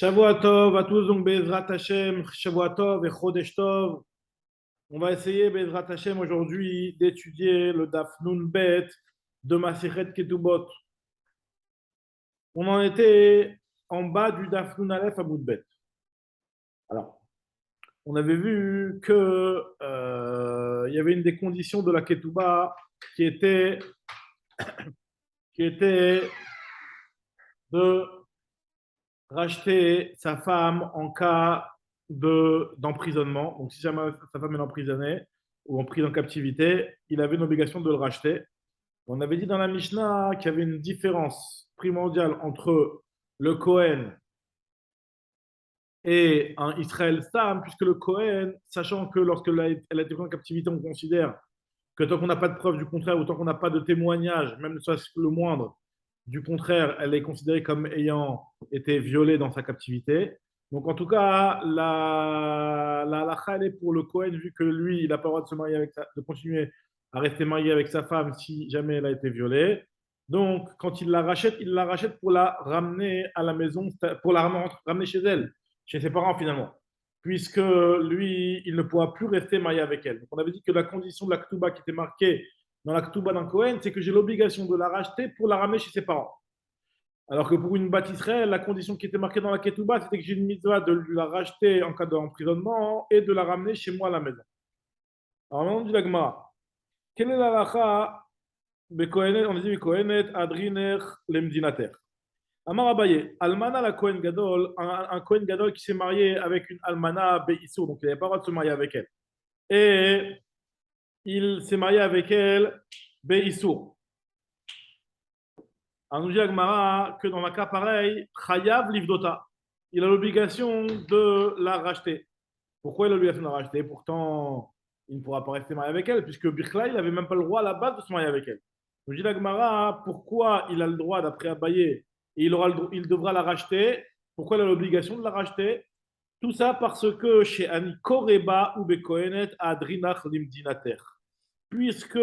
Shavua Tov à tous, donc Bezrat Hashem, Shavua Tov et Chodesh Tov. On va essayer, Bezrat Hashem, aujourd'hui d'étudier le Daf Nun Bet de Masichet Ketubot. On en était en bas du Daf Nun Aleph à bout de Bet. Alors, on avait vu que il y avait une des conditions de la Ketuba qui était, qui était de racheter sa femme en cas d'emprisonnement. Donc, si sa femme est emprisonnée ou en prise en captivité, il avait une obligation de le racheter. On avait dit dans la Mishnah qu'il y avait une différence primordiale entre le Kohen et un Israël Stam, puisque le Kohen, sachant que lorsqu'elle a été prise en captivité, on considère que tant qu'on n'a pas de preuve du contraire ou tant qu'on n'a pas de témoignage, même ne soit-ce que le moindre, du contraire, elle est considérée comme ayant été violée dans sa captivité. Donc en tout cas, la halakha, elle est pour le Kohen, vu que lui, il n'a pas le droit de se marier de continuer à rester marié avec sa femme si jamais elle a été violée. Donc quand il la rachète pour la ramener à la maison, pour la ramener chez elle, chez ses parents finalement, puisque lui, il ne pourra plus rester marié avec elle. Donc on avait dit que la condition de la Ktuba qui était marquée dans la Ktuba d'un Cohen, c'est que j'ai l'obligation de la racheter pour la ramener chez ses parents. Alors que pour une Bat Israël, la condition qui était marquée dans la Ketouba, c'était que j'ai une mitzvah de la racheter en cas d'emprisonnement et de la ramener chez moi à la maison. Alors maintenant, on dit la Gemara. Quelle est la lacha on dit Kohenet, Adriner, Lemdinater. Amar Abaye, Almana la Kohen Gadol, un Kohen Gadol qui s'est marié avec une Almana Beissou, donc il n'avait pas le droit de se marier avec elle. Et il s'est marié avec elle Beissou. Alors nous dit Agmara que dans un cas pareil, Chayav Livdota, il a l'obligation de la racheter. Pourquoi il a l'obligation de la racheter? Pourtant, il ne pourra pas rester marié avec elle, puisque Birkla, il n'avait même pas le droit à la base de se marier avec elle. Nous dit Agmara, pourquoi il a le droit d'après Abaye et il devra la racheter? Pourquoi il a l'obligation de la racheter? Tout ça parce que chez Ani Koreba ou Bekohenet Adrinach Limdinater. Puisque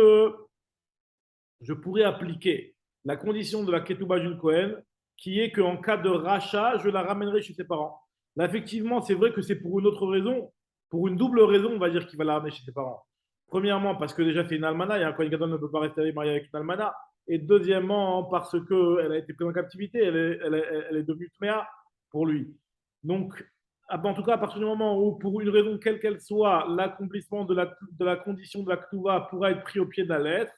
je pourrais appliquer la condition de la ketouba d'une Cohen, qui est qu'en cas de rachat, je la ramènerai chez ses parents. Là, effectivement, c'est vrai que c'est pour une autre raison, pour une double raison, on va dire qu'il va la ramener chez ses parents. Premièrement, parce que déjà c'est une almana, et un Cohen Gadol ne peut pas rester marié avec une almana. Et deuxièmement, parce qu'elle a été prise en captivité, elle est devenue tméa pour lui. Donc, en tout cas, à partir du moment où, pour une raison quelle qu'elle soit, l'accomplissement de la condition de la ketouba pourra être pris au pied de la lettre,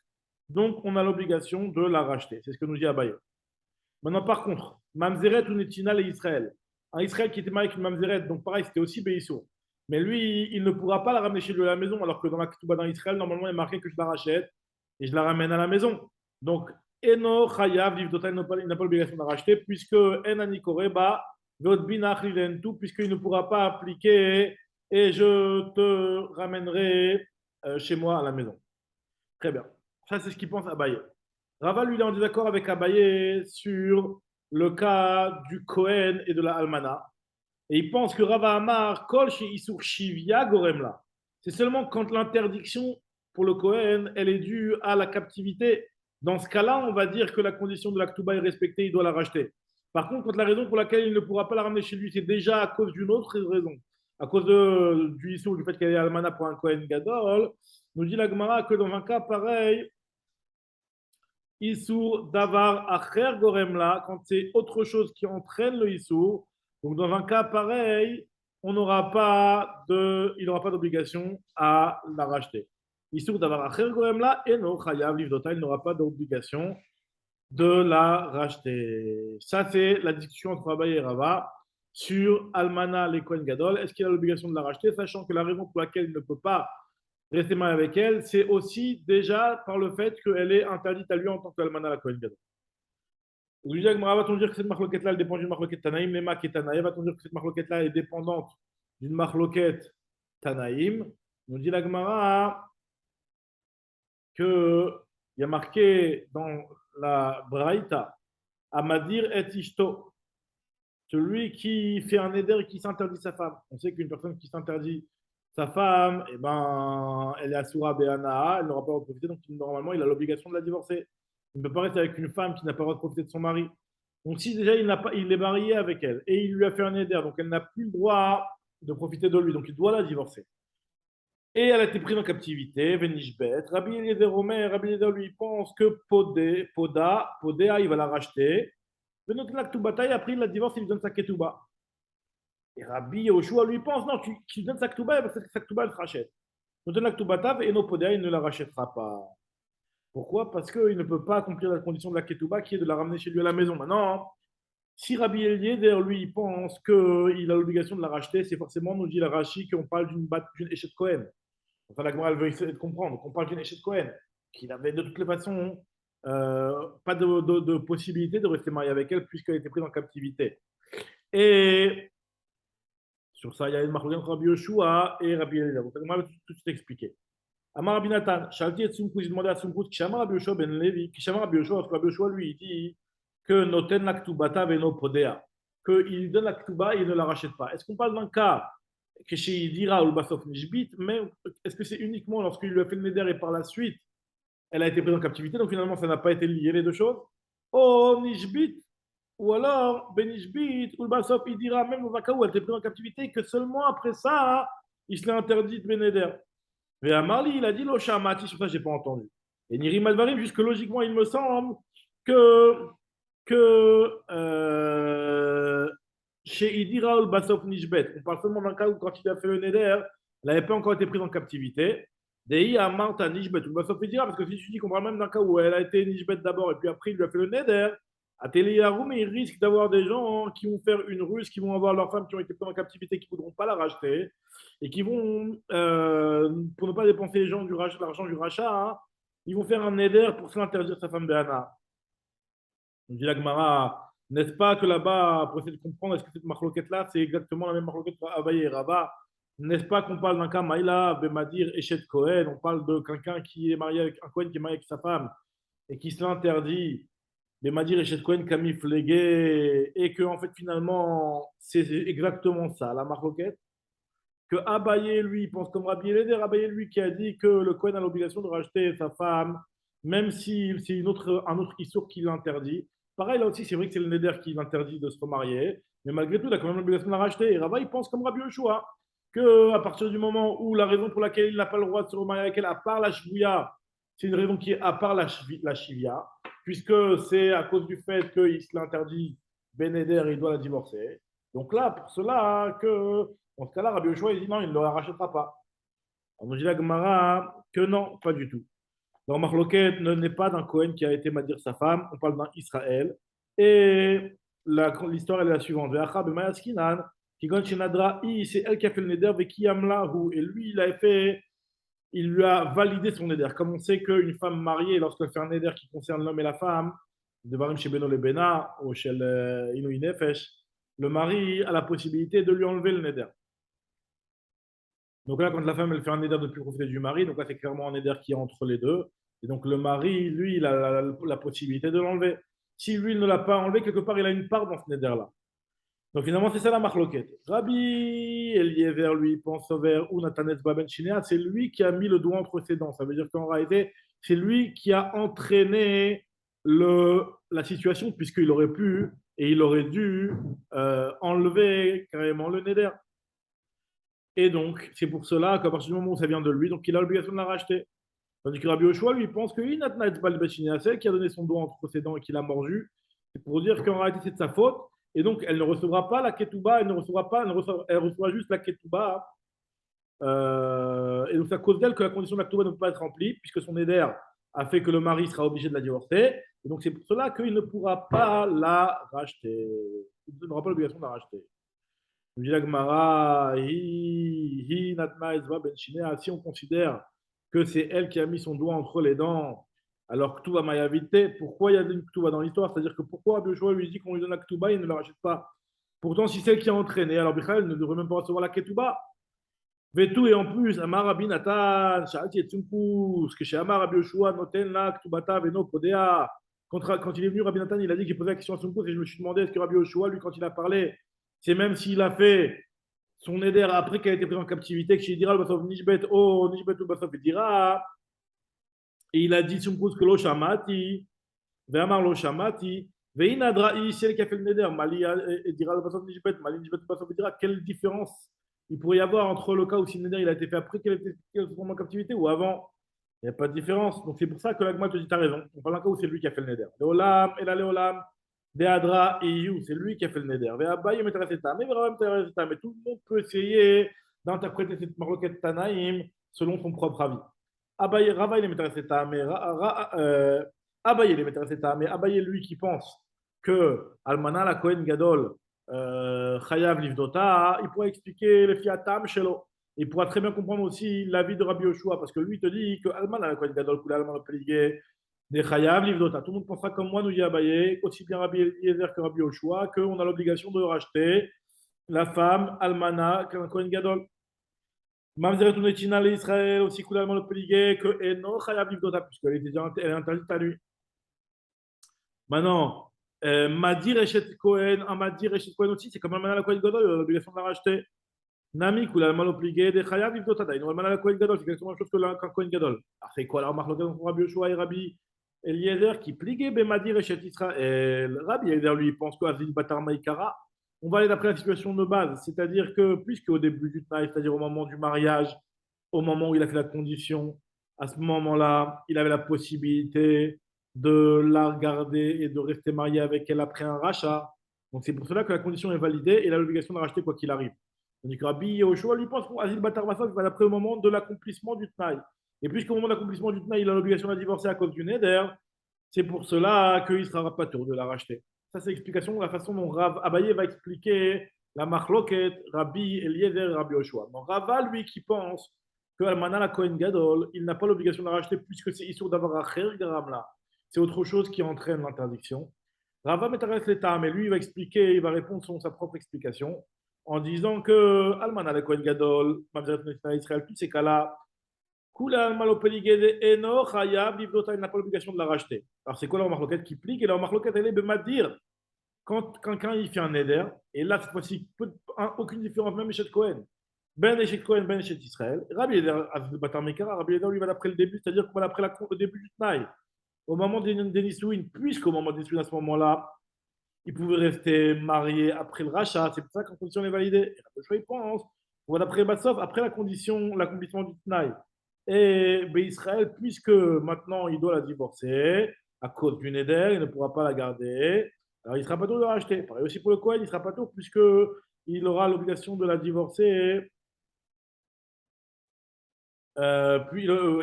donc, on a l'obligation de la racheter. C'est ce que nous dit Abaye. Maintenant, par contre, Mamzeret ou Netinal et Israël. Un Israël qui était marié avec une Mamzeret, donc pareil, c'était aussi Béissou. Mais lui, il ne pourra pas la ramener chez lui à la maison, alors que dans la Ketouba dans Israël, normalement, il est marqué que je la rachète et je la ramène à la maison. Donc, Eno Chayav, il n'a pas l'obligation de la racheter, puisque Enani Koreba, tout, puisqu'il ne pourra pas appliquer et je te ramènerai chez moi à la maison. Très bien. Ça, c'est ce qu'il pense Abaye. Rava, lui, il est en désaccord avec Abaye sur le cas du Kohen et de la Almana. Et il pense que Rava Amar, Kol chez Isur Shivya Goremla. C'est seulement quand l'interdiction pour le Kohen, elle est due à la captivité. Dans ce cas-là, on va dire que la condition de la Ktuba est respectée, il doit la racheter. Par contre, quand la raison pour laquelle il ne pourra pas la ramener chez lui, c'est déjà à cause d'une autre raison, à cause du Isur, du fait qu'elle est Almana pour un Kohen Gadol, nous dit la Gemara que dans un cas pareil, Issour davar acher goremla, quand c'est autre chose qui entraîne le Issour, donc dans un cas pareil, il n'aura pas d'obligation à la racheter. Issour davar acher goremla, et no chayav livdota, il n'aura pas d'obligation de la racheter. Ça, c'est la discussion entre Abaye et Rava sur Almana les Kohen Gadol. Est-ce qu'il a l'obligation de la racheter, sachant que la raison pour laquelle il ne peut pas rester mal avec elle, c'est aussi déjà par le fait qu'elle est interdite à lui en tant qu'almana la Kohen Gadol. Va-t-on dire que cette marloquette-là, elle dépend d'une marloquette Tanaïm, les Mak et Tanaïm, va-t-on dire que cette marloquette-là est dépendante d'une marloquette Tanaïm? Nous dit la Gemara qu'il y a marqué dans la Braïta, Amadir et Ishto, celui qui fait un éder et qui s'interdit sa femme. On sait qu'une personne qui s'interdit sa femme, eh ben, elle est assoura be'ana, elle n'aura pas le droit de profiter, donc normalement, il a l'obligation de la divorcer. Il ne peut pas rester avec une femme qui n'a pas le droit de profiter de son mari. Donc si déjà il est marié avec elle et il lui a fait un éder, donc elle n'a plus le droit de profiter de lui, donc il doit la divorcer. Et elle a été prise en captivité, Venishbet. Rabbi Eliezer Omer, Rabbi Eliezer lui pense que Podea, il va la racheter. Venot Laktubata, et après il la divorce, il lui donne sa ketouba. Et Rabbi Yoshua lui pense, non, tu lui donnes sa ketouba, parce que sa ketouba, elle se rachète. Il donne la ketouba, et no Podea, il ne la rachètera pas. Pourquoi? Parce qu'il ne peut pas accomplir la condition de la ketouba qui est de la ramener chez lui à la maison. Maintenant, si Rabbi Eliezer, lui, il pense qu'il a l'obligation de la racheter, c'est forcément, nous dit la Rashi, qu'on parle d'une échec Cohen. Enfin, la Gemara, elle veut essayer de comprendre. On parle d'une échec Cohen, qui n'avait de toutes les façons pas de possibilité de rester marié avec elle puisqu'elle était prise en captivité. Et sur ça, il y a une marque entre Rabbi Yoshua et Rabbi Eliezer. Donc, la Gemara va tout de suite expliquer. Amar Rabbi Nathan, Shalti et Tsumkou, j'ai demandé à Tsumkou, Kishama Rabbi Yoshua ben Levi, Kishama Rabbi Yoshua, parce que Rabbi Yoshua, lui, il dit que Noten la Ktubata veno Podea, qu'il donne la Ktuba et il ne la rachète pas. Est-ce qu'on parle d'un cas que chez Idira ou Basof Nishbit, mais est-ce que c'est uniquement lorsqu'il lui a fait le Neder et par la suite, elle a été prise en captivité, donc finalement, ça n'a pas été lié les deux choses? Oh, Nishbit, ou alors, Benishbit, ou Basof Idira, même au cas où elle était prise en captivité, que seulement après ça, il se l'est interdit de Beneder. Mais à Marli, il a dit Loshamati, sur ça, je n'ai pas entendu. Et Niri Malvarim, jusque logiquement, il me semble que, chez Idira ou Basof Nishbet, on parle seulement d'un cas où, quand il a fait le Neder, elle n'avait pas encore été prise en captivité. Dei à Martha Nishbet ou Basof Idira, parce que si tu dis qu'on parle même d'un cas où elle a été Nishbet d'abord et puis après il lui a fait le Neder, à Téléaroum, il risque d'avoir des gens qui vont faire une ruse, qui vont avoir leurs femmes qui ont été prises en captivité, qui ne voudront pas la racheter et qui vont, pour ne pas dépenser l'argent du rachat, hein, ils vont faire un éder pour se l'interdire sa femme Béana. On dit la Gemara, n'est-ce pas que là-bas, pour essayer de comprendre, est-ce que cette marloquette-là, c'est exactement la même marloquette qu'Abaye et Rabat? N'est-ce pas qu'on parle d'un cas Maïla, Bemadir, Echet Cohen, on parle de quelqu'un qui est marié avec un Cohen qui est marié avec sa femme et qui se l'interdit, Bemadir, Echet Cohen, Camille Flégué, et que en fait finalement, c'est exactement ça, la marloquette que Abaye, lui, pense comme Rabbi Eliezer, Abaye, lui, qui a dit que le Kohen a l'obligation de racheter sa femme, même si c'est un autre issour qui l'interdit. Pareil, là aussi, c'est vrai que c'est le Neder qui l'interdit de se remarier, mais malgré tout, il a quand même l'obligation de la racheter. Et Rabbi, il pense comme Rabbi Yoshua, que à partir du moment où la raison pour laquelle il n'a pas le droit de se remarier avec elle, à part la Shvouya, c'est une raison qui est à part la Shivia, puisque c'est à cause du fait qu'il se l'interdit, Ben Neder, il doit la divorcer. Donc là, pour cela, que dans ce cas-là, Rabbi Yoshua, il dit non, il ne le rachètera pas. On nous dit la Gemara que non, pas du tout. Donc, Marloquet n'est pas d'un Cohen qui a été madir sa femme, on parle d'un Israël. Et l'histoire elle est la suivante. C'est elle qui a fait le neder, et lui, il lui a validé son neder. Comme on sait qu'une femme mariée, lorsqu'elle fait un neder qui concerne l'homme et la femme, de Barim chez Beno le Bena ou chez Inouï Nefesh, le mari a la possibilité de lui enlever le neder. Donc là, quand la femme elle fait un neder de plus profiter du mari, donc là c'est clairement un neder qui est entre les deux. Et donc le mari, lui, il a la possibilité de l'enlever. Si lui il ne l'a pas enlevé, quelque part il a une part dans ce neder-là. Donc finalement c'est ça la marloquette. Rabbi Eliezer, lui, pense vers ou Nathanes Baben Shinéa, c'est lui qui a mis le doigt entre ses dents. Ça veut dire qu'en réalité, c'est lui qui a entraîné la situation, puisqu'il aurait pu et il aurait dû enlever carrément le neder. Et donc, c'est pour cela qu'à partir du moment où ça vient de lui, donc il a l'obligation de la racheter. Tandis que Rabbi Yoshua, lui, pense que celle qui a donné son doigt entre ses dents et qui l'a mordu, c'est pour dire qu'en réalité, c'est de sa faute. Et donc, elle ne recevra pas la ketouba, elle recevra juste la ketouba. Et donc, c'est à cause d'elle que la condition de la ketouba ne peut pas être remplie, puisque son éder a fait que le mari sera obligé de la divorcer. Et donc, c'est pour cela qu'il ne pourra pas la racheter. Il n'aura pas l'obligation de la racheter. Si on considère que c'est elle qui a mis son doigt entre les dents, alors que tout va maïavité, pourquoi il y a une Ktuba dans l'histoire? C'est-à-dire que pourquoi Abioshua lui dit qu'on lui donne la Ktuba et il ne la rachète pas? Pourtant, si c'est elle qui a entraîné, alors Bichal ne devrait même pas recevoir la Ketuba. Vetou et en plus, Amar Rabbi Nathan, Sha'ati et Tzumkus, que chez Amar Rabbi Yoshua, Noten la Ktubata, Veno Podea. Quand il est venu, Rabbi Nathan, il a dit qu'il posait la question à Tzumkus et je me suis demandé est-ce que Rabbi Yoshua, lui, quand il a parlé, c'est même s'il a fait son éder après qu'elle a été prise en captivité, que chez Dira, le Basov Nishbet, oh, Nishbet ou Basov Dira, et il a dit Tzumkus que lo Shamati, Ve'amar lo Shamati, Ve'inadra, ici, elle qui a fait le neder, Mali et dira le passage Nishbet, Mali Nishbet le passage dira, quelle différence il pourrait y avoir entre le cas où si le neder il a été fait après qu'elle était en captivité ou avant? Il n'y a pas de différence. Donc c'est pour ça que l'agma te dit, t'as raison. On parle d'un cas où c'est lui qui a fait le neder. Léolam, et la Léolam, Deadra et You, c'est lui qui a fait le neder. Ve'abaye metaraseta, mais vraiment metaraseta, mais tout le monde peut essayer d'interpréter cette marloquette Tanaïm selon son propre avis. Abaye, Rava, il est metaraseta, mais Abaye, il est metaraseta, mais Abaye, lui qui pense que Almana la Kohen Gadol Chayav Livdota, il pourrait expliquer le fiatam shelo. Il pourra très bien comprendre aussi l'avis de Rabbi Yoshua, parce que lui il te dit que Almana la Kohen Gadol, Kula Almana Peligé, des Chayav Livdota. Tout le monde pensera comme moi, nous y abaye, aussi bien Rabbi Eliezer que Rabbi Yoshua, qu'on a l'obligation de racheter la femme Almana qu'un Kohen Gadol. Mamzeret Unetina l'Israël, aussi Kula Almana Peligé, que Eno Chayav Livdota, puisqu'elle est déjà elle est interdite à lui. Maintenant, Madir Eshet Cohen, un Madir Eshet Cohen aussi, c'est comme un la Cohen Gadol, il a l'obligation de la racheter. Nami, ou la mal obligé de Chayav, il doit t'aider. Non, la Cohen Gadol, c'est exactement la même chose que qu'un Cohen Gadol. Alors, c'est quoi alors, Marloquet entre Rabbi Yoshua et Rabbi Eliezer qui pliguait Madir Eshet Israël. Rabbi Eliezer, lui, il pense qu'Azil Batar Maïkara, on va aller d'après la situation de base, c'est-à-dire que, puisque au début du Tnaï, c'est-à-dire au moment du mariage, au moment où il a fait la condition, à ce moment-là, il avait la possibilité de la regarder et de rester marié avec elle après un rachat. Donc c'est pour cela que la condition est validée et il a l'obligation de racheter quoi qu'il arrive. Tandis que Rabbi Yehoshua lui pense qu'Azil Batar Massaf va d'après au moment de l'accomplissement du Tnaï. Et puisqu'au moment de l'accomplissement du Tnaï, il a l'obligation de la divorcer à cause du Neder, c'est pour cela qu'il sera pas tour de la racheter. Ça, c'est l'explication de la façon dont Rav Abaye va expliquer la marloquette Rabbi Eliezer et Rabbi Yoshua. Donc Rava, lui, qui pense que Almana la Kohen Gadol, il n'a pas l'obligation de la racheter puisque c'est Issour d'avoir Acher Garamla. C'est autre chose qui entraîne l'interdiction. Rava Metares l'État, mais lui, il va expliquer, il va répondre selon sa propre explication en disant que Almana la Kohen Gadol, Mamzeret Israël, tous ces cas-là, Kula Malopeligede Eno Chayav Livdota, il n'a pas l'obligation de la racheter. Alors c'est quoi la marloquette qui plique? Et la marloquette, elle est de Madir. Quand quelqu'un il fait un neder, et là cette fois-ci, aucune différence, même chez Cohen. Ben Eshet Cohen, Ben Eshet Israël. Rabbi Eder, Batar Mekara, Rabbi Eder lui va d'après le début, c'est-à-dire qu'on va d'après le début du Tnaï. Au moment des Nisouin, puisqu'au moment des Nisouin, à ce moment-là, il pouvait rester marié après le rachat, c'est pour ça qu'en condition est validée. Et le choix, il pense, on va d'après Bassov, après la condition, l'accomplissement du Tnaï. Et ben, Israël, puisque maintenant il doit la divorcer à cause du Neder, il ne pourra pas la garder. Alors il sera pas tôt de la racheter. Pareil aussi pour le Kohen, il sera pas tôt puisque il aura l'obligation de la divorcer.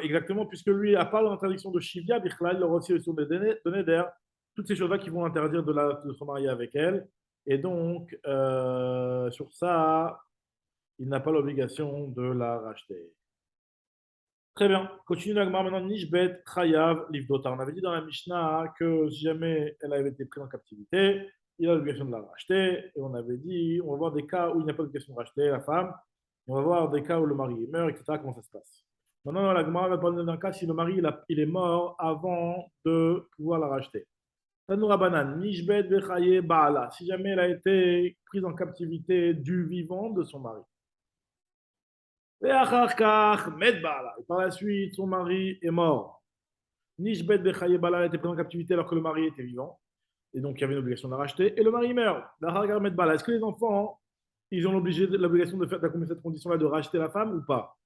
Exactement, puisque lui, à part l'interdiction de Shivia, Bichla, il aura aussi de Neder, toutes ces choses-là qui vont interdire de se marier avec elle. Et donc, sur ça, il n'a pas l'obligation de la racheter. Très bien. Continue l'agma maintenant. Nishbet, Chayav, Livdota. On avait dit dans la Mishnah que si jamais elle avait été prise en captivité, il a l'obligation de la racheter. Et on avait dit, on va voir des cas où il n'y a pas d'obligation de racheter la femme. Et on va voir des cas où le mari meurt, etc. Comment ça se passe. Maintenant, l'agma va parler d'un cas si le mari il est mort avant de pouvoir la racheter. Tanoura Banan, Nishbet, Bechaye, Baala. Si jamais elle a été prise en captivité du vivant de son mari. Et par la suite, son mari est mort. Nishbet Bechaye Bala était pris en captivité alors que le mari était vivant. Et donc, il y avait une obligation de la racheter. Et le mari meurt. Est-ce que les enfants, ils ont l'obligation d'accomplir cette condition-là de racheter la femme ou pas?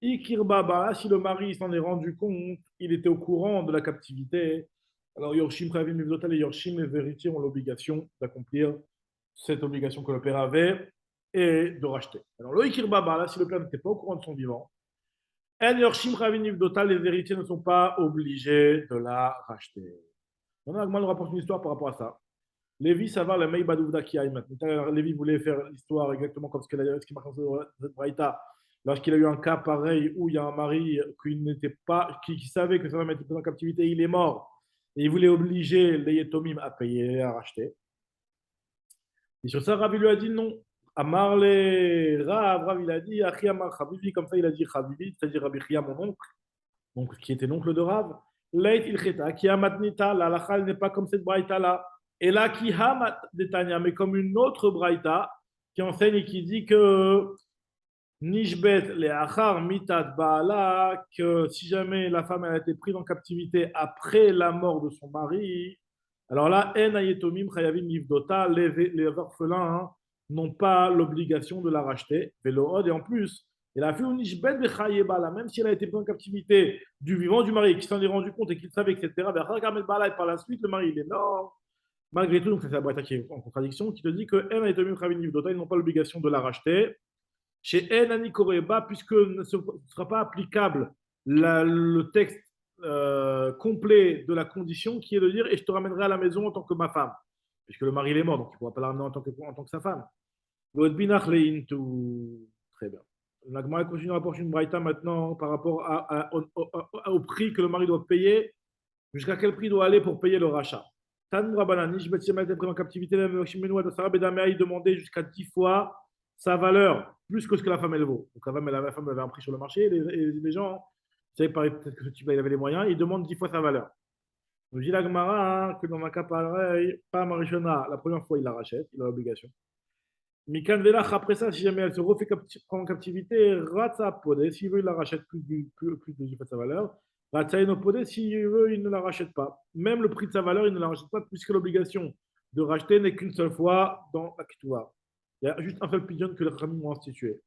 Ikir Baba, si le mari s'en est rendu compte, il était au courant de la captivité. Alors, Yorshim Khavim Mivzotal et Yorshim, les héritiers ont l'obligation d'accomplir cette obligation que le père avait et de racheter. Alors, le Ikir Baba, là, si le père n'était pas au courant de son vivant, les héritiers ne sont pas obligés de la racheter. Maintenant, on rapporte une histoire par rapport à ça. Lévi, ça va, la Mei Badouvda qui aille maintenant. Lévi voulait faire l'histoire exactement comme ce qui marque dans cette braïta. Lorsqu'il a eu un cas pareil où il y a un mari qui savait que sa femme était en captivité, il est mort. Et il voulait obliger les Yetomim à payer, à racheter. Et sur ça, Rabbi lui a dit non. Amar le Rav, il a dit, Achi Amar Chavivi, comme ça il a dit Chavivi, c'est-à-dire Rabbi Chia, mon oncle, donc qui était l'oncle de Rav. Leit ilcheta, qui a matnita, la halakha n'est pas comme cette braïta là. Et là, qui a detania, mais comme une autre braïta qui enseigne et qui dit que Nishbet le achar mitat baala, que si jamais la femme a été prise en captivité après la mort de son mari, Alors là, En ayetomim chayavim livdota, les orphelins hein, n'ont pas l'obligation de la racheter. Velohod, et en plus, et la fille nishbet bechayebala, même si elle a été prise en captivité du vivant du mari, qui s'en est rendu compte et qu'il savait, etc. Et par la suite, le mari, il est mort. Malgré tout, donc c'est la Braïta qui est en contradiction, qui te dit que En ayetomim chayavim livdota, ils n'ont pas l'obligation de la racheter. Chez En anikoreba, puisque ne sera pas applicable le texte complet de la condition qui est de dire et je te ramènerai à la maison en tant que ma femme, puisque le mari il est mort, donc il ne pourra pas la ramener en tant que sa femme. Très bien. La Gemara continue à rapporter une braïta maintenant par rapport au prix que le mari doit payer, jusqu'à quel prix il doit aller pour payer le rachat. Tan Rabanani, je vais être pris en captivité, il demandait jusqu'à 10 fois sa valeur, plus que ce que la femme elle vaut. Donc la femme avait un prix sur le marché, et les gens, vous savez, peut-être que ce type-là, il avait les moyens, il demande 10 fois sa valeur. Nous dit la Gemara hein, que dans un cas pareil, pas Marishona, la première fois il la rachète, il a l'obligation. Mikan Velach, après ça, si jamais elle se refait prendre en captivité, Ratsa Podé, s'il veut, il la rachète plus de 10 fois sa valeur. Ratsa Inopodé, s'il veut, il ne la rachète pas. Même le prix de sa valeur, il ne la rachète pas, puisque l'obligation de racheter n'est qu'une seule fois dans la Ketouva. Il y a juste un seul pigeon que les Khamim ont institué.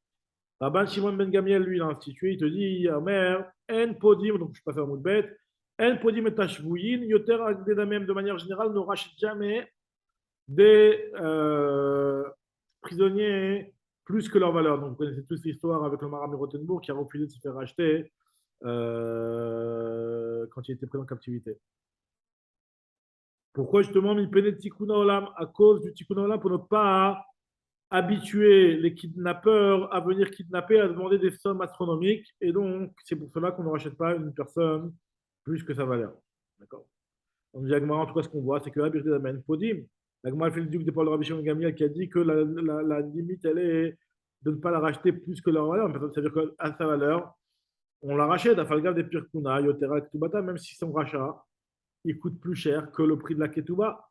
Rabban Shimon Ben Gamiel, lui, il a institué, il te dit, mère, en podim, donc je passe à un mot de bête, en podim et tashvouyin, yoter même de manière générale, ne rachète jamais des prisonniers plus que leur valeur. Donc vous connaissez tous l'histoire avec le Maram Rothenburg qui a refusé de se faire racheter quand il était pris en captivité. Pourquoi justement il pénètre Tikkun Olam à cause du Tikkun Olam pour ne pas habituer les kidnappeurs à venir kidnapper, à demander des sommes astronomiques. Et donc, c'est pour cela qu'on ne rachète pas une personne plus que sa valeur. D'accord. On dit en tout cas, ce qu'on voit, c'est que la Birte d'Amen Podim, l'Agma fait le duc de Paul Rabbi Shimon Gamliel qui a dit que la limite, elle est de ne pas la racheter plus que leur valeur. C'est-à-dire qu'à sa valeur, on la rachète à Falgav des Pirkuna, Yotera, Ketubata, même si son rachat, il coûte plus cher que le prix de la Ketuba.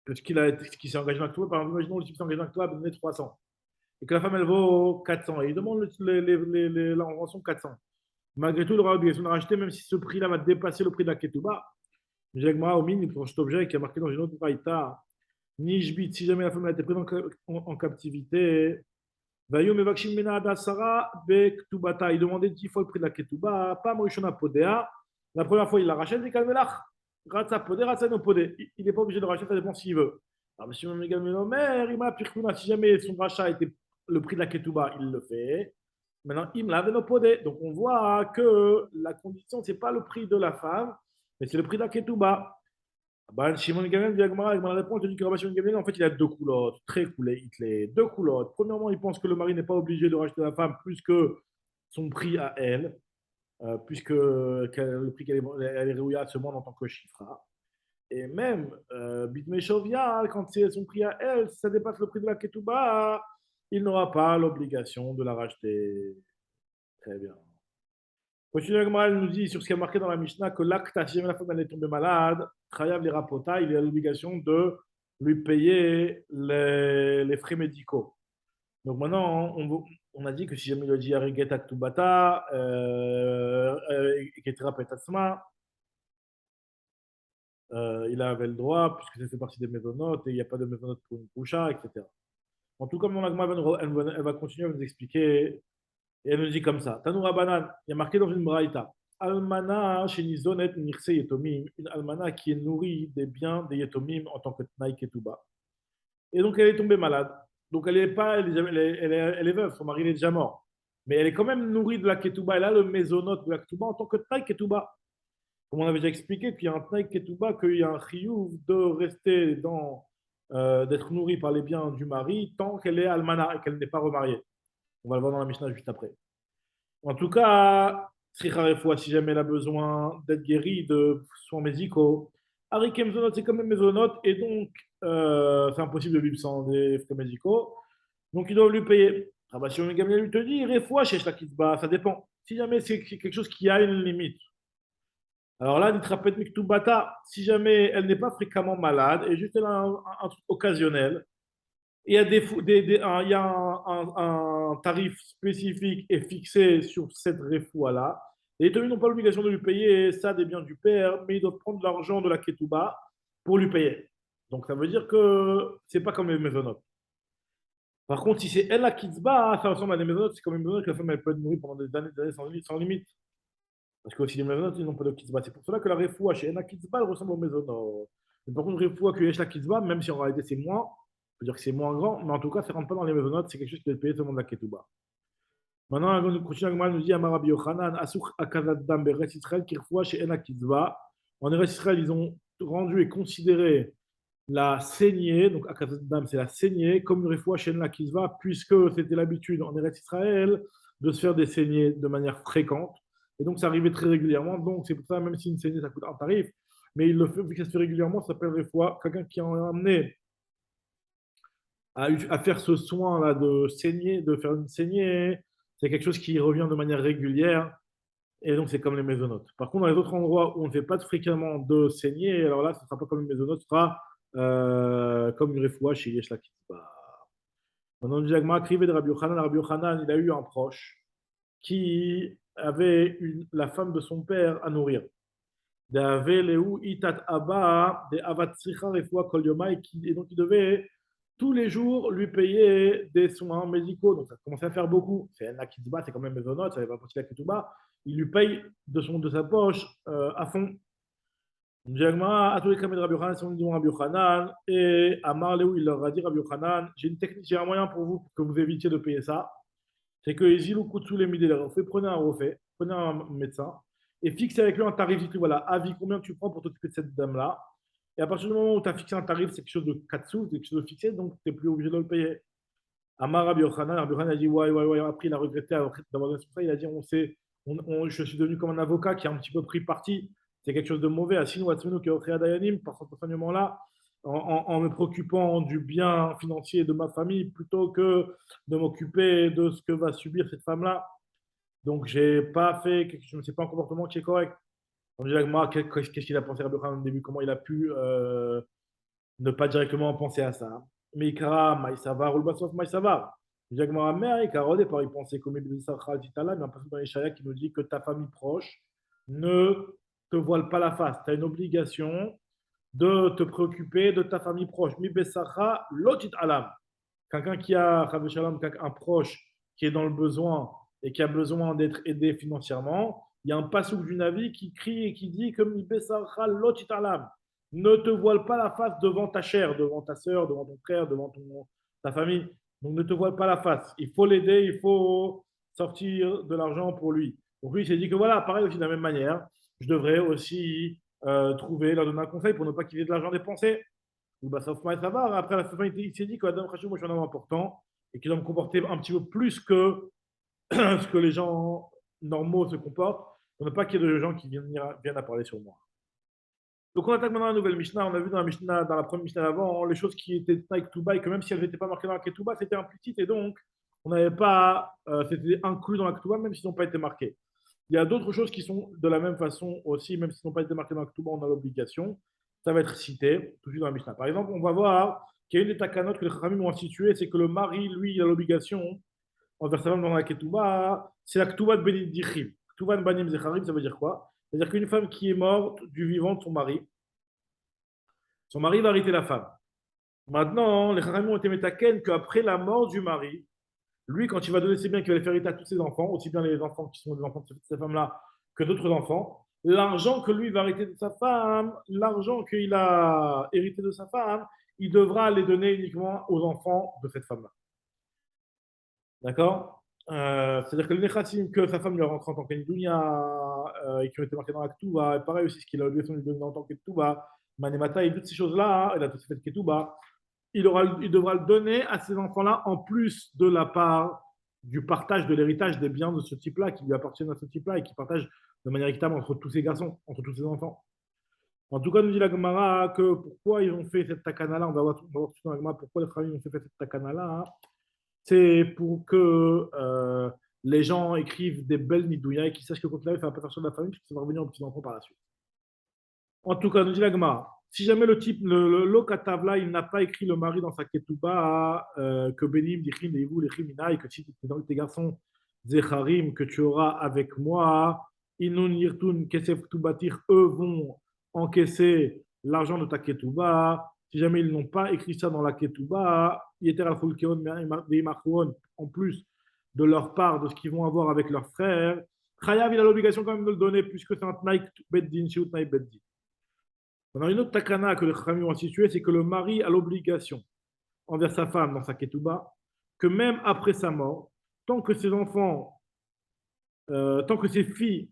Parce qu'il s'est engagé dans la Ketouba, par exemple, imaginons le type s'est engagé dans la Ketouba, il donner 300. Et que la femme, elle vaut 400. Et il demande la rançon 400. Malgré tout, il aura l'obligation de racheter, même si ce prix-là va dépasser le prix de la Ketouba. Jagma, au mine, il prend cet objet qui est marqué dans une autre braïta. Nishbit, si jamais la femme a été prise en captivité, Vayom Evakshim Mena Adasara Bektubata. Il demandait 10 fois le prix de la Ketouba, pas Moishona Podea. La première fois, il la rachète, et Kalmelach. Ratsa Podé, Ratsa no Podé. Il n'est pas obligé de racheter, ça dépend s'il veut. Alors, monsieur Megal Menomer, il m'a Pirkuna, si jamais son rachat était le prix de la Ketouba, il le fait. Maintenant, il me l'avait no Podé. Donc, on voit que la condition, ce n'est pas le prix de la femme, mais c'est le prix de la Ketouba. Ben, Shimon Gamel, Diagmara, avec ma réponse, je dis que Rabbi Shimon Gamel, en fait, il a deux coulottes, très coulées, deux coulottes. Premièrement, il pense que le mari n'est pas obligé de racheter la femme plus que son prix à elle, puisque le prix qu'elle est réouillée à ce monde en tant que chiffre. Et même, Bitmeshovia, quand c'est son prix à elle, si ça dépasse le prix de la Ketouba, il n'aura pas l'obligation de la racheter. Très bien. Continuellement, elle nous dit sur ce qui est marqué dans la Mishnah que l'acte, si jamais la femme elle est tombée malade, Chayav les rapota, il a l'obligation de lui payer les frais médicaux. Donc maintenant, on a dit que si jamais il a dit Ariget Aktubata, Ketera Petatsma, il avait le droit, puisque ça fait partie des mésonotes, et il n'y a pas de mésonotes pour une coucha, etc. En tout cas, mon agma, elle va continuer à nous expliquer. Et elle nous dit comme ça. Tanoura Banan, il y a marqué dans une braïta. Almana chez Nizonet Nirse Yetomim, une almana qui est nourrie des biens des Yetomim en tant que Tnaï Ketouba. Et donc elle est tombée malade. Donc elle est pas, elle est veuve, son mari est déjà mort. Mais elle est quand même nourrie de la Ketouba. Elle a le mésonote de la Ketouba en tant que Tnaï Ketouba. Comme on avait déjà expliqué, qu'il y a un Tnaï Ketouba, qu'il y a un chiyuv de rester d'être nourrie par les biens du mari tant qu'elle est almana et qu'elle n'est pas remariée. On va le voir dans la Mishnah juste après. En tout cas, si jamais elle a besoin d'être guérie de soins médicaux, Harry Kemzonot, c'est quand même mésonote, et donc c'est impossible de vivre sans des frais médicaux. Donc ils doivent lui payer. Ah bah, si on lui te dit, Refoua chez Shlakitba, ça dépend. Si jamais c'est quelque chose qui a une limite. Alors là, Nitrapet Miktubata, si jamais elle n'est pas fréquemment malade et juste elle a un truc occasionnel, il y a, il y a un tarif spécifique et fixé sur cette refoua-là. Les États n'ont pas l'obligation de lui payer ça des biens du père, mais ils doivent prendre l'argent de la ketouba pour lui payer. Donc ça veut dire que c'est pas comme les maisonnotes. Par contre, si c'est elle la kitzba, ça ressemble à des maisonnotes, c'est comme une maisonnette que la femme elle peut être nourrie pendant des années sans limite. Parce que aussi les maisonnotes, ils n'ont pas de kitzba. C'est pour cela que la refoua chez Ena Kitzba, elle ressemble aux maisonnotes. Mais par contre, refoua que Yesh la kitzba, même si en réalité c'est moins, on peut dire que c'est moins grand, mais en tout cas, ça ne rentre pas dans les maisonnotes, c'est quelque chose qui est payé tout le monde la ketouba. Maintenant, on continue, Agma nous dit Amarabi Yochanan, Asuk Akazaddam Beres Israël, Kirfoua chez Ena Kitzba. En Eretz Israël, ils ont rendu et considéré la saignée, donc Akazaddam, c'est la saignée, comme une refoua chez Ena Kitzba, puisque c'était l'habitude en Eretz Israël de se faire des saignées de manière fréquente. Et donc, ça arrivait très régulièrement. Donc, c'est pour ça, même si une saignée, ça coûte un tarif, mais il le fait, vu que ça se fait régulièrement, ça s'appelle refoua. Quelqu'un qui en a amené à faire ce soin-là de saigner, de faire une saignée, c'est quelque chose qui revient de manière régulière. Et donc, c'est comme les mésonotes. Par contre, dans les autres endroits où on ne fait pas fréquemment de saignée, alors là, ce ne sera pas comme une mésonote, ce sera comme une refoua chez Yesh Lakitzba. Maintenant, on dit Agma, Krivé de Rabbi Yochanan. Rabbi Yochanan, il a eu un proche qui avait la femme de son père à nourrir. Et donc, il devait tous les jours lui payer des soins médicaux. Donc, ça commençait à faire beaucoup. C'est un akitba, c'est quand même maisonnot, ça n'avait pas partie de la ketouba. Il lui paye de sa poche à fond. Diagma, à tous les cas de Rabbi Yochanan, c'est dit Rabbi Yochanan, et à Marléou, il leur a dit Rabbi Yochanan, j'ai une technique, j'ai un moyen pour vous pour que vous évitiez de payer ça. C'est que Zilou Kutsu les midé, prenez un refait, prenez un médecin, et fixez avec lui un tarif. Dites-lui, voilà, avis, combien tu prends pour t'occuper de cette dame-là. Et à partir du moment où tu as fixé un tarif, c'est quelque chose de katsu, c'est quelque chose de fixé, donc tu n'es plus obligé de le payer. Amar Rabbi Yochanan, Rabbi Yochanan a dit, ouais, après il a regretté d'avoir donné ça, il a dit, je suis devenu comme un avocat qui a un petit peu pris parti, c'est quelque chose de mauvais, Asinu Watsmenu Keochea Dayanim, par cet enseignement-là, en me préoccupant du bien financier de ma famille plutôt que de m'occuper de ce que va subir cette femme-là. Donc, j'ai pas fait, je ne sais pas un comportement qui est correct. On dit, moi, qu'est-ce qu'il a pensé à Rabbi Yochanan au début, comment il a pu ne pas directement penser à ça. Mais Ikara, Maïsavar, ou le Bassof, Maïsavar. Jacques mère, Ikara, au départ, il pensait comme il Sakha, Titala, mais après, dans les Shaya qui nous dit que ta famille proche ne te voile pas la face. Tu as une obligation de te préoccuper de ta famille proche. Mi Besacha, Lotit Alam. Quelqu'un qui a, un proche qui est dans le besoin et qui a besoin d'être aidé financièrement, il y a un passouk du Navi qui crie et qui dit que Mi Besacha, Lotit Alam. Ne te voile pas la face devant ta chair, devant ta soeur, devant ton frère, devant ta famille. Donc ne te voile pas la face. Il faut l'aider, il faut sortir de l'argent pour lui. Donc lui, il s'est dit que voilà, pareil aussi de la même manière, je devrais aussi trouver, leur donner un conseil pour ne pas qu'il ait de l'argent dépensé. Bah, sauf ça va. Après, la fin, il s'est dit que Adam Khashoggi, moi, je suis un homme important et qu'il doit me comporter un petit peu plus que ce que les gens normaux se comportent pour ne pas qu'il y ait de gens qui viennent à parler sur moi. Donc on attaque maintenant la nouvelle Mishnah. On a vu dans la Mishnah, dans la première Mishnah d'avant, les choses qui étaient Tnaïk Touba et que même si elles n'étaient pas marquées dans la Ketouba, c'était implicite et donc on n'avait pas, c'était inclus dans la Ketouba même s'ils n'ont pas été marqués. Il y a d'autres choses qui sont de la même façon aussi, même s'ils n'ont pas été marquées dans la Ketouba, on a l'obligation. Ça va être cité tout de suite dans la Mishnah. Par exemple, on va voir qu'il y a une des takanot que les Khamim ont institué, c'est que le mari, lui, il a l'obligation envers sa femme dans la Ketouba, c'est la Ketouba de Benidichim. Ketouba de Banim Zecharim, ça veut dire quoi? C'est-à-dire qu'une femme qui est morte du vivant de son mari va arrêter la femme. Maintenant, les Chachamim ont été métaken qu'après la mort du mari, lui, quand il va donner ses biens, qu'il va les faire hériter à tous ses enfants, aussi bien les enfants qui sont des enfants de cette femme-là que d'autres enfants, l'argent que lui va hériter de sa femme, l'argent qu'il a hérité de sa femme, il devra les donner uniquement aux enfants de cette femme-là. D'accord. C'est-à-dire que le Nechassim que sa femme lui a rentré en tant qu'Enidounia et qui ont été marqués dans la Ketouba, et pareil aussi ce qu'il a l'obligation de lui donner en tant que Ketouba, Manemata et toutes ces choses-là, il a tout fait de Ketouba, il devra le donner à ces enfants-là en plus de la part du partage de l'héritage des biens de ce type-là, qui lui appartiennent à ce type-là et qui partagent de manière équitable entre tous ces garçons, entre tous ces enfants. En tout cas, nous dit la Gemara que pourquoi ils ont fait cette takana-là, on va voir tout dans la Gemara pourquoi les familles ont fait cette takana-là, hein. C'est pour que les gens écrivent des belles nidouillas et qu'ils sachent que quand là, il fait la passion de la famille, puisque ça va revenir aux petits-enfants par la suite. En tout cas, nous dit la Gemara, si jamais le locatavla, il n'a pas écrit le mari dans sa ketouba, que Benim, Dichim, Leivou, Lechim, Ina, et que si tes garçons Zecharim que tu auras avec moi, Inun Yirtun, Kesef Ktubatir, eux vont encaisser l'argent de ta ketouba. Si jamais ils n'ont pas écrit ça dans la ketouba, en plus de leur part, de ce qu'ils vont avoir avec leurs frères, Chayav, il a l'obligation quand même de le donner, puisque c'est un Tnaï Beddin, Shiut Tnaï Beddin. Maintenant, une autre takana que les Chachamim ont instituée, c'est que le mari a l'obligation envers sa femme dans sa ketouba, que même après sa mort, tant que ses enfants, tant que ses filles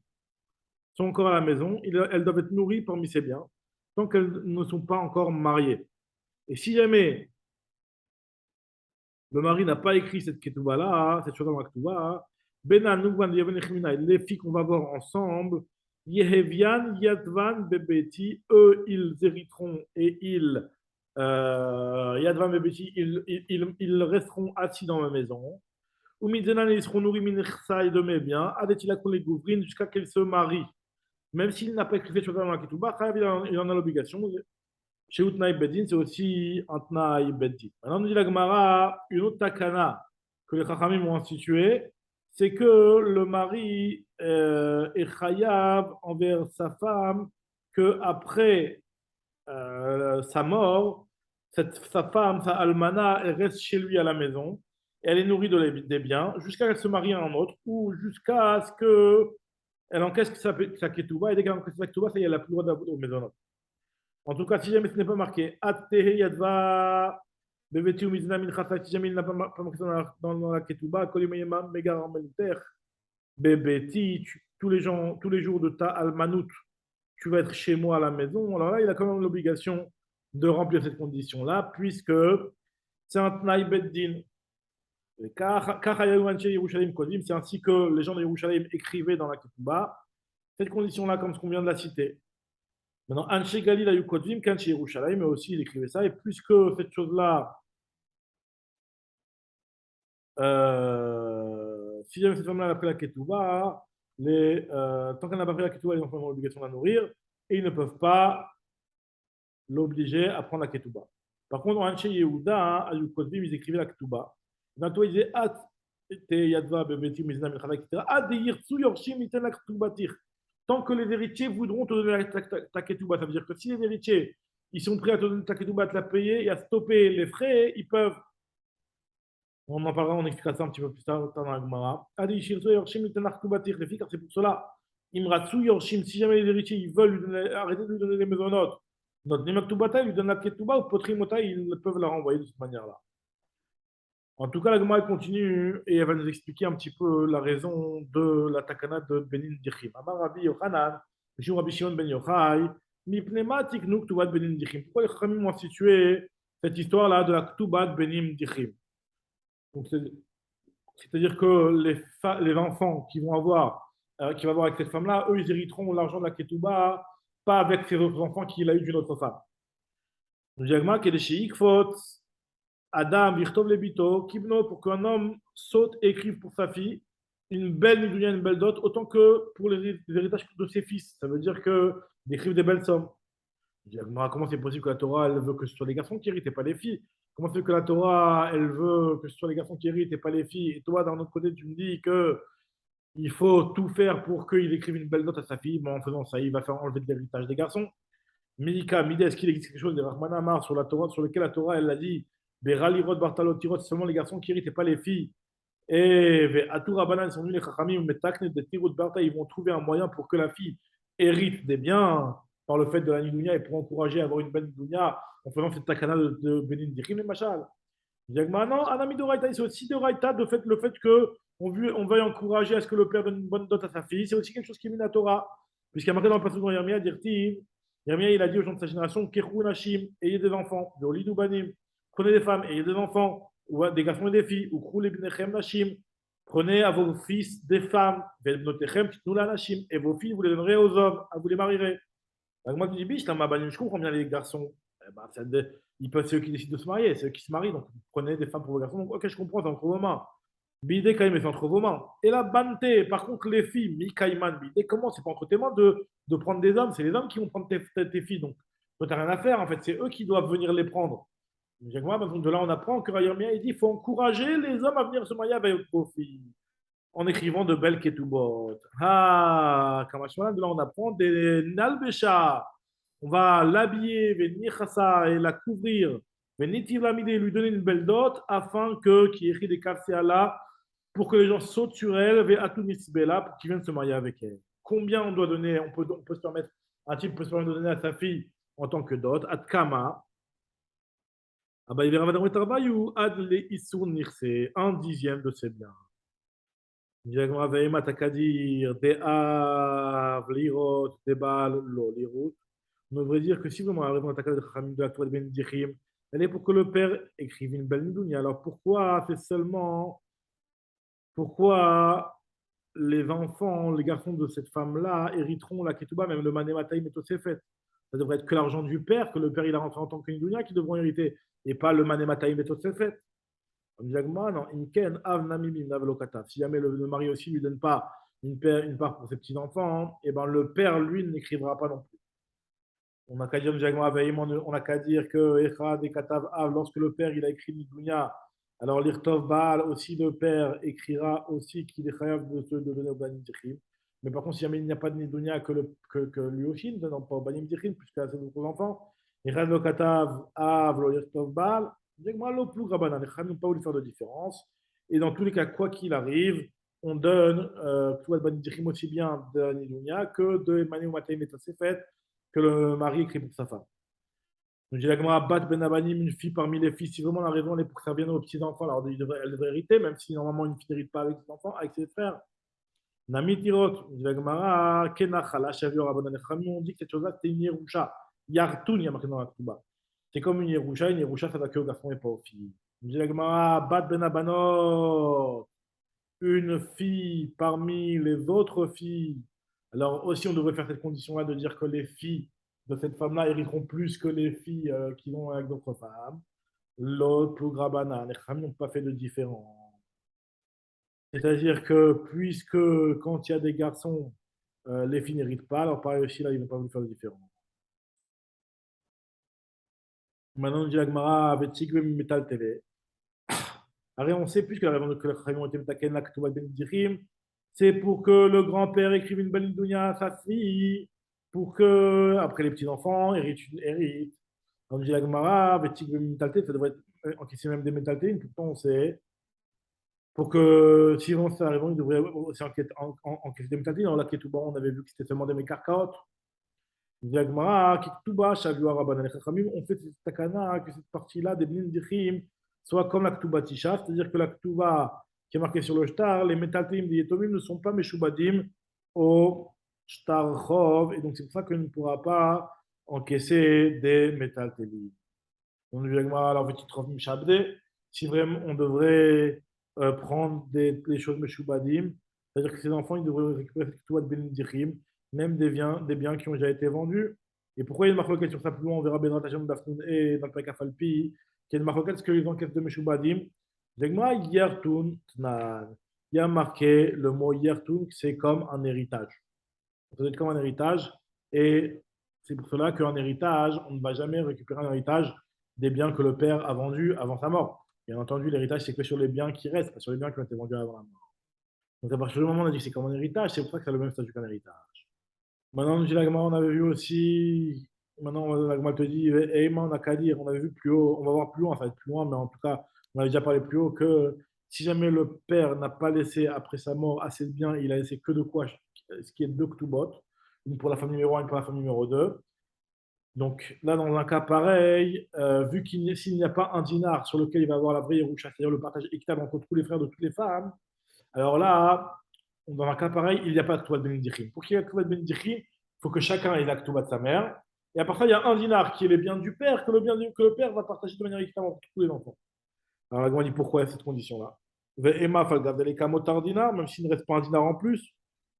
sont encore à la maison, elles doivent être nourries parmi ses biens, tant qu'elles ne sont pas encore mariées. Et si jamais le mari n'a pas écrit cette ketouba-là, cette chose dans la ketouba, les filles qu'on va voir ensemble, Yehevian, Yadvan, Bebeti, eux, ils hériteront et Yadvan, Bebeti, ils resteront assis dans ma maison. Ou Midzenan, ils seront nourris de mes biens, Adetilakon les Gouvrin, jusqu'à qu'elles se marient. Même s'il n'a pas écrit cette chose dans la ketouba, il en a l'obligation. Chez Utnaï Beddin, c'est aussi un Tnaï Beddin. Maintenant, nous dit la Gemara, une autre takana que les Chachamim ont instituée, c'est que le mari est chayav envers sa femme, qu'après sa mort, sa femme, sa almana, elle reste chez lui à la maison, et elle est nourrie des biens, jusqu'à ce qu'elle se marie à un autre, ou jusqu'à ce qu'elle encaisse sa ketouba, et dès qu'elle encaisse sa ketouba, ça y est, elle n'a plus le droit d'avoir aux maisons. En tout cas, si jamais ce n'est pas marqué, Yadva, Beveti ou Mizna Min Chafat, si jamais il n'a pas marqué dans la Ketouba, Kolimayema, Megar Militaire, Bebeti, tous les jours de ta Almanout, tu vas être chez moi à la maison. Alors là, il a quand même l'obligation de remplir cette condition-là, puisque c'est un Tnaï Beddin. C'est ainsi que les gens de Yerushalayim écrivaient dans la Ketouba. Cette condition-là, comme ce qu'on vient de la citer. Maintenant, Anche Galil a eu Kotvim, Kanche Yerushalayim, mais aussi il écrivait ça. Et puisque cette chose-là, si jamais cette femme-là a pris la Ketouba, tant qu'elle n'a pas pris la Ketouba, les enfants ont l'obligation de la nourrir et ils ne peuvent pas l'obliger à prendre la Ketouba. Par contre, Anche Yehuda a eu Kotvim, ils écrivaient la Ketouba. Maintenant, ils disaient At, Yadva, Bebeti, Mizna, Milchava, etc. Ad, Yirtsu, Yorshim, Iten, la Ketoubatir. Tant que les héritiers voudront te donner ta ketouba, ça veut dire que si les héritiers ils sont prêts à te donner ta ketouba, à te la payer et à stopper les frais, ils peuvent. On en parlera, on expliquera ça un petit peu plus tard dans la Gemara. Les filles, car c'est pour cela. Imratsu Yorshim, si jamais les héritiers ils veulent arrêter de lui donner les maisonnotes, notre Nimaktubata, ils lui donnent la ketouba ou Potrimota, ils peuvent la renvoyer de cette manière-là. En tout cas, la Gemara continue et elle va nous expliquer un petit peu la raison de la takana de Benin Dichim. Amar Rabbi Yochanan, Mishum Rabbi Shimon ben Yochai, Mipnema Tiknu Ktubat Benin Dichim. Pourquoi les Chachamim ont situé cette histoire-là de la Ktubat Benin Dichim? C'est-à-dire que les enfants qui vont avoir avec cette femme-là, eux, ils hériteront l'argent de la Ketouba, pas avec ses autres enfants qu'il a eu d'une autre femme. Nous disons que les Sheikfot, Adam, Virtov Lebito, Kibno, pour qu'un homme saute et écrive pour sa fille une belle nidounia, une belle dot, autant que pour les héritages de ses fils. Ça veut dire que d'écrire des belles sommes. Comment c'est possible que la Torah, elle veut que ce soit les garçons qui héritent et pas les filles? Comment c'est que la Torah, elle veut que ce soit les garçons qui héritent et pas les filles? Et toi, d'un autre côté, tu me dis que il faut tout faire pour qu'il écrive une belle note à sa fille. Bon, en faisant ça, il va faire enlever de l'héritage des garçons. Milika, Midé, est-ce qu'il existe quelque chose de Rahman Amar sur la Torah, sur lequel la Torah, elle a dit Beralirot, Bartalotirot, seulement les garçons qui héritent et pas les filles. Et Atoura Banan, sont venus les Chachamim, Metakne, de Tirot Barta, ils vont trouver un moyen pour que la fille hérite des biens par le fait de la Nidounia et pour encourager à avoir une belle Nidounia en faisant cette takana de Benin Dichim et Machal. Non, un ami de Raïta, c'est aussi de Raïta, le fait qu'on veuille encourager à ce que le père donne une bonne dot à sa fille, c'est aussi quelque chose qui est mis dans la Torah. Puisqu'il y a marqué dans le passage de Yermia, Yermia, il a dit aux gens de sa génération, Kerou Nashim, ayez des enfants, de Olidou Banim, prenez des femmes, ayez des enfants, ou des garçons et des filles, ou Krou Lebnechem Nashim, prenez à vos fils des femmes, Velbnotechem, Tnula Nashim, et vos filles, vous les donnerez aux hommes, vous les marierez. Donc moi, je dis, biche, je comprends bien les garçons. Eh ben, c'est eux qui décident de se marier, c'est eux qui se marient, donc vous prenez des femmes pour vos garçons. Donc, ok, je comprends, c'est entre vos mains. Bidé, quand même, c'est entre vos mains. Et la banté, par contre, les filles, Mikaïman, Bidé, comment? C'est pas entre tes mains de prendre des hommes, c'est les hommes qui vont prendre tes filles. Donc, toi, tu n'as rien à faire, en fait, c'est eux qui doivent venir les prendre. Donc, de là, on apprend que Rayamia, il dit il faut encourager les hommes à venir se marier avec vos filles en écrivant de belles ketubot. Ah, Kamashmalan, de là, on apprend des nalbesha. on va l'habiller, et la couvrir, lui donner une belle dot, afin que, qui écrit des là pour que les gens sautent sur elle, pour qu'ils viennent se marier avec elle. Combien on doit donner, on peut se permettre, un type peut se permettre de donner à sa fille en tant que dot, Atkama, ah bah, il verra Madame Travail ou Ad le Issour Nirse, un dixième de ses biens. Directement avec Matakadir, des Av, Lirot, des Bal, Lo, Lirot. On devrait dire que si vraiment la réponse de la Torah Ben Dichim, elle est pour que le père écrive une belle Nidunia. Alors pourquoi les enfants, les garçons de cette femme-là hériteront la Ketouba, même le Manémataï Metosefet? Ça devrait être que l'argent du père, que le père il a rentré en tant que Nidunia, qui devront hériter, et pas le Manémataï Metosefet. On dit non, Inken, Av, Namimim, Navelokata. Si jamais le mari aussi ne lui donne pas une part pour ses petits-enfants, et ben le père, lui, n'écrivra pas non plus. On n'a qu'à dire, on n'a qu'à dire que Echad et Katav Av, lorsque le père il a écrit Nidunia, alors l'Irtov Baal aussi, le père écrira aussi qu'il est chayav de donner au Banim Dichim. Mais par contre, si jamais il n'y a pas de Nidunia, que lui aussi ne donne pas au Banim Dichim, puisque c'est beaucoup d'enfants, Echad le Katav Av, l'Irtov Baal, moi, le plus Rabbanan, les Khamim n'ont pas voulu faire de différence. Et dans tous les cas, quoi qu'il arrive, on donne tout le Banim Dichim aussi bien de Nidunia que de Emmanuel Matei Metosefet, que le mari écrit pour sa femme. Donc, j'ai la Gemara, Bat Ben Abanim, une fille parmi les filles, si vraiment la raison elle est pour que ça vienne aux petits-enfants, alors elle devrait hériter, même si normalement une fille n'hérite pas avec ses enfants, avec ses frères. Nami Tirot, j'ai la Gemara, Kenachala, Shavio Rabbanan Echamim, on dit que cette chose-là, c'était une Yerusha. Yartoun, il y a marqué dans la Kuba. C'est comme une Yerusha, ça va que aux garçons et pas aux filles. J'ai la Gemara, Bat Ben Abanot, une fille parmi les autres filles. Alors aussi, on devrait faire cette condition-là de dire que les filles de cette femme-là hériteront plus que les filles qui vont avec d'autres femmes. L'autre, plus grabana, les femmes n'ont pas fait de différence. C'est-à-dire que puisque quand il y a des garçons, les filles n'héritent pas, alors pareil aussi, là, ils ne vont pas vous faire de différence. Maintenant, on dit la Gemara avec Tigwe Metal TV. Alors, on sait plus que la raison de que le Chayim était Metaken, la Ketouba Ben Dichim, c'est pour que le grand-père écrive une belle dounia à sa fille, pour que, après les petits-enfants, héritent. On dit la Gemara, avec Tigwe Metalté, ça devrait être encaisser même des métaltés, pourtant on sait. Pour que, si vraiment c'est la raison, il devrait aussi encaisser des métaltés. Dans la Ketouba, on avait vu que c'était seulement des mécarcaotes. On dit la Gemara, Ketouba, Shavua Rabbanan Chachamim, on fait cette takana, que cette partie-là des Bnin Dichim, soit comme la Ktuba Tisha, c'est-à-dire que la Ktuba qui est marquée sur le shtar, les métaltim des Yetomim ne sont pas Meshubadim au shtar Chov, et donc c'est pour ça qu'on ne pourra pas encaisser des métaltélim. On lui dit, alors, si vraiment on devrait prendre des choses Meshubadim, c'est-à-dire que ces enfants, ils devraient récupérer cette Ktuba de Ben Dichim, même des biens qui ont déjà été vendus. Et pourquoi il y a une marque sur ça plus loin? On verra Bezrat Hashem Dafnoun et dans le Pekafalpi, qu'il y a une marque parce que les enquêtes de Meshubadim. Zegma Yertun Tnan. Il y a marqué le mot Yertun, c'est comme un héritage. Ça doit être comme un héritage. Et c'est pour cela qu'un héritage, on ne va jamais récupérer un héritage des biens que le père a vendus avant sa mort. Bien entendu, l'héritage, c'est que sur les biens qui restent, pas sur les biens qui ont été vendus avant la mort. Donc à partir du moment où on a dit que c'est comme un héritage, c'est pour ça que ça a le même statut qu'un héritage. Maintenant, on avait vu aussi, maintenant la te dit, et on a qu'à dire, on avait vu plus haut, on va voir plus loin, ça va être plus loin, mais en tout cas, on avait déjà parlé plus haut que si jamais le père n'a pas laissé après sa mort assez de biens, il a laissé que de quoi, ce qui est deux ktubot, une pour la femme numéro 1, une pour la femme numéro 2. Donc là, dans un cas pareil, vu s'il n'y a pas un dinar sur lequel il va avoir la vraie Yerusha, c'est-à-dire le partage équitable entre tous les frères de toutes les femmes, alors là, dans un cas pareil, il n'y a pas de Ktubat Ben Dichim. Pour qu'il y ait Ktubat Ben Dichim, il faut que chacun ait la Ktubat de sa mère. Et à part ça, il y a un dinar qui est les biens du père, que le père va partager de manière équitable entre tous les enfants. Alors la Gemara dit pourquoi cette condition-là? Emma Falgadeleka Motar dinar, même s'il ne reste pas un dinar en plus.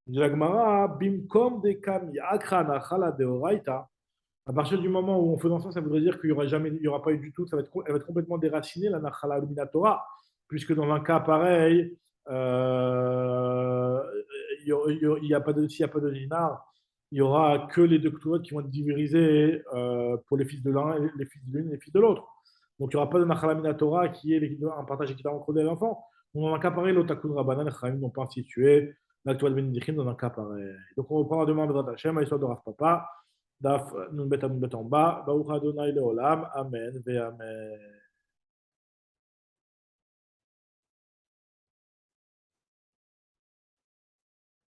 Dit la Gemara, Bimkom de Kam Yakrana Chala de Oraita. À partir du moment où on fait dans ça voudrait dire qu'il n'y aura pas eu du tout, elle va être complètement déracinée, la Nachala Minatora, puisque dans un cas pareil, il n'y a pas de, s'il n'y a pas de dinar, il n'y aura que les deux ktuvot qui vont être divisés pour les fils de l'un, les fils de l'une et les fils de l'autre. Donc il n'y aura pas de Nachala Minatora qui est un partage équitable entre les enfants. Donc, dans un cas pareil, l'Otakun Rabbanan, les Chachamim n'ont pas institué l'actuel Benedichim dans un cas pareil. Donc on reprendra demain Bezrat Hashem à l'histoire de Rav Papa. Daf Nun Bet Amud Bet en bas. Baruch Adonai Leolam. Amen ve Amen.